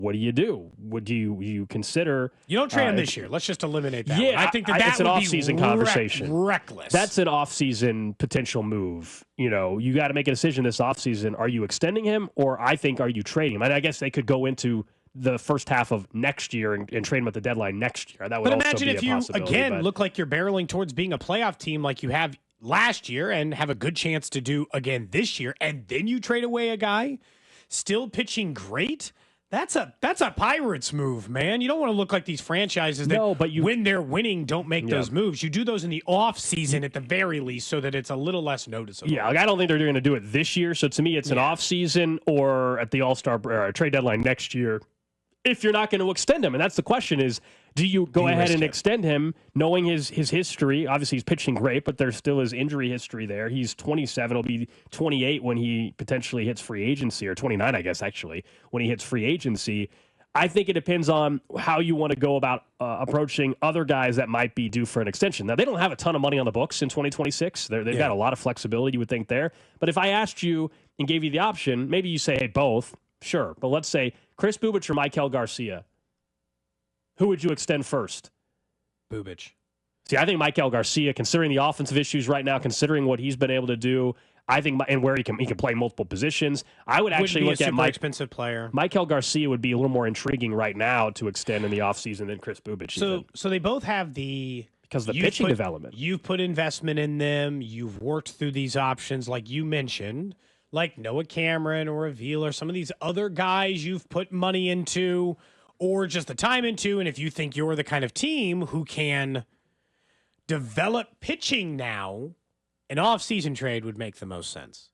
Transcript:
what do you do? Would you consider? You don't trade him this year. Let's just eliminate that. Yeah, one. I think that it's an would off-season be conversation. Reckless. That's an off-season potential move. You got to make a decision this off-season. Are you extending him, or are you trading him? And I guess they could go into the first half of next year and trade him at the deadline next year. That would but also imagine be if a you possibility. again look like you're barreling towards being a playoff team, like you have last year, and have a good chance to do again this year, and then you trade away a guy still pitching great. That's a Pirates move, man. You don't want to look like these franchises that when they're winning don't make those moves. You do those in the off season at the very least so that it's a little less noticeable. Yeah, I don't think they're going to do it this year. So to me, it's an off season or at the All-Star trade deadline next year. If you're not going to extend him, and that's the question is, do you go ahead and extend him knowing his history? Obviously, he's pitching great, but there's still his injury history there. He's 27. He'll be 28 when he potentially hits free agency, or 29, I guess, actually, when he hits free agency. I think it depends on how you want to go about approaching other guys that might be due for an extension. Now, they don't have a ton of money on the books in 2026. They've got a lot of flexibility, you would think, there. But if I asked you and gave you the option, maybe you say, hey, both. Sure. But let's say Kris Bubic or Maikel Garcia. Who would you extend first? Bubic. See, I think Maikel Garcia, considering the offensive issues right now, considering what he's been able to do, I think, and where he can play multiple positions, I would actually look at expensive player. Maikel Garcia would be a little more intriguing right now to extend in the offseason than Kris Bubic. So they both have because of the pitching development. You've put investment in them. You've worked through these options, like you mentioned, like Noah Cameron or Avila or some of these other guys you've put money into or just the time into. And if you think you're the kind of team who can develop pitching now, an off-season trade would make the most sense.